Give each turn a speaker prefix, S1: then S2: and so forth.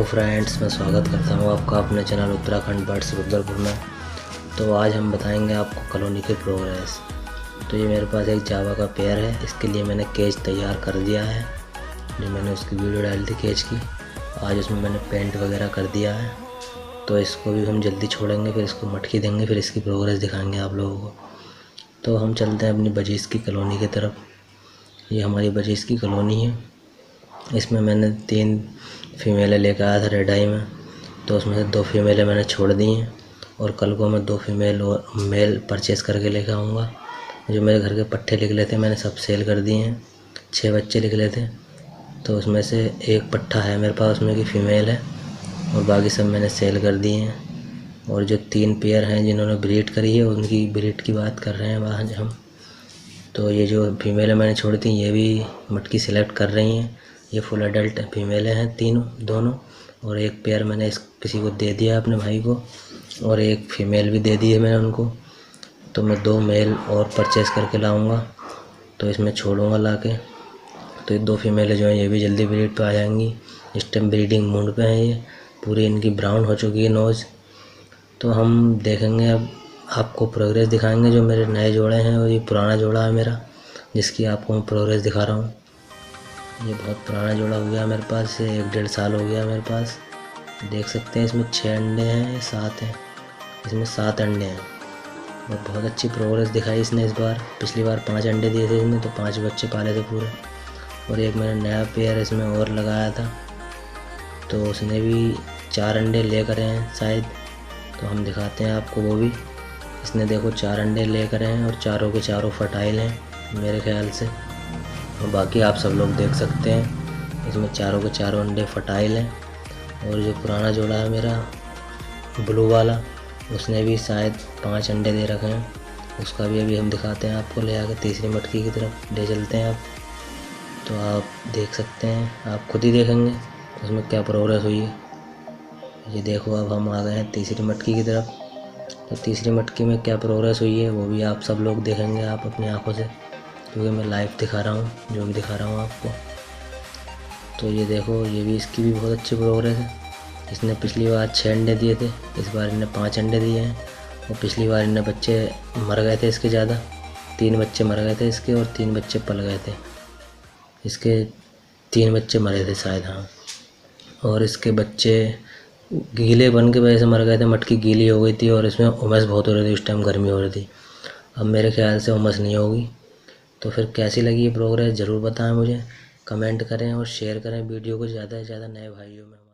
S1: Friends, मैं स्वागत करता हूँ आपका अपने चैनल उत्तराखंड बर्ड्स रुद्रपुर में। तो आज हम बताएंगे आपको कॉलोनी की प्रोग्रेस। तो ये मेरे पास एक जावा का पेयर है, इसके लिए मैंने केज तैयार कर दिया है। जो मैंने उसकी वीडियो डाली थी केज की, आज उसमें मैंने पेंट वगैरह कर दिया है। तो इसको भी हम जल्दी छोड़ेंगे, फिर इसको मटकी देंगे, फिर इसकी प्रोग्रेस दिखाएँगे आप लोगों को। तो हम चलते हैं अपनी बजीज की कॉलोनी की तरफ। ये हमारी बजीज की कॉलोनी है। इसमें मैंने 3 फीमेलें लेकर आया था रेड आई में, तो उसमें से 2 फीमेलें मैंने छोड़ दी हैं और कल को मैं 2 फीमेल और मेल परचेज़ करके लेकर आऊँगा। जो मेरे घर के पट्ठे निकले थे मैंने सब सेल कर दिए हैं। 6 बच्चे निकले थे, तो उसमें से एक पट्ठा है मेरे पास, उसमें की फ़ीमेल है, और बाकी सब मैंने सेल कर दिए हैं। और जो 3 पेयर हैं जिन्होंने ब्रीड करी है, उनकी ब्रीड की बात कर रहे हैं आज हम। तो ये जो फीमेलें मैंने छोड़ी थी ये भी मटकी सिलेक्ट कर रही हैं। ये फुल एडल्ट फीमेलें हैं दोनों, और एक पेयर मैंने किसी को दे दिया अपने भाई को, और एक फ़ीमेल भी दे दी है मैंने उनको। तो मैं 2 मेल और परचेज़ करके लाऊंगा, तो इसमें छोड़ूंगा लाके। तो ये 2 फीमेलें जो हैं ये भी जल्दी ब्रीड पे आ जाएंगी। इस टाइम ब्रीडिंग मूड पे हैं, ये पूरी इनकी ब्राउन हो चुकी है नोज़। तो हम देखेंगे, अब आपको प्रोग्रेस दिखाएंगे जो मेरे नए जोड़े हैं, और ये पुराना जोड़ा है मेरा जिसकी आपको मैं प्रोग्रेस दिखा रहा हूँ। ये बहुत पुराना जोड़ा हो गया मेरे पास, से 1-1.5 साल हो गया मेरे पास। देख सकते हैं इसमें 6 अंडे हैं, 7 हैं, इसमें 7 अंडे हैं। और बहुत अच्छी प्रोग्रेस दिखाई इसने इस बार। पिछली बार 5 अंडे दिए थे इसने, तो 5 बच्चे पाले थे पूरे। और एक मैंने नया पेयर इसमें और लगाया था, तो उसने भी 4 अंडे ले कर हैं शायद। तो हम दिखाते हैं आपको वो भी। इसने देखो 4 अंडे ले कर हैं, और चारों के चारों फर्टाइल हैं मेरे ख्याल से। और बाकी आप सब लोग देख सकते हैं इसमें चारों के चारों अंडे फर्टाइल हैं। और जो पुराना जोड़ा है मेरा ब्लू वाला, उसने भी शायद 5 अंडे दे रखे हैं। उसका भी अभी हम दिखाते हैं आपको, ले आकर तीसरी मटकी की तरफ ले चलते हैं आप। तो आप देख सकते हैं, आप खुद ही देखेंगे उसमें क्या प्रोग्रेस हुई है। ये देखो, अब हम आ गए हैं तीसरी मटकी की तरफ। तो तीसरी मटकी में क्या प्रोग्रेस हुई है वो भी आप सब लोग देखेंगे आप अपनी आंखों से, क्योंकि मैं लाइव दिखा रहा हूँ, जो भी दिखा रहा हूँ आपको। तो ये देखो, ये भी इसकी भी बहुत अच्छी प्रोग्रेस है। इसने पिछली बार 6 अंडे दिए थे, इस बार इन्हें 5 अंडे दिए हैं। और पिछली बार इन्हें बच्चे मर गए थे इसके ज़्यादा, 3 बच्चे मर गए थे इसके, और 3 बच्चे पल गए थे इसके। 3 बच्चे मरे थे शायद, हाँ। और इसके बच्चे गीले बन के वजह से मर गए थे, मटकी गीली हो गई थी, और इसमें उमस बहुत हो रही थी, उस टाइम गर्मी हो रही थी। अब मेरे ख्याल से उमस नहीं होगी। तो फिर कैसी लगी ये प्रोग्रेस ज़रूर बताएं मुझे, कमेंट करें और शेयर करें वीडियो को ज़्यादा से ज़्यादा नए भाइयों में।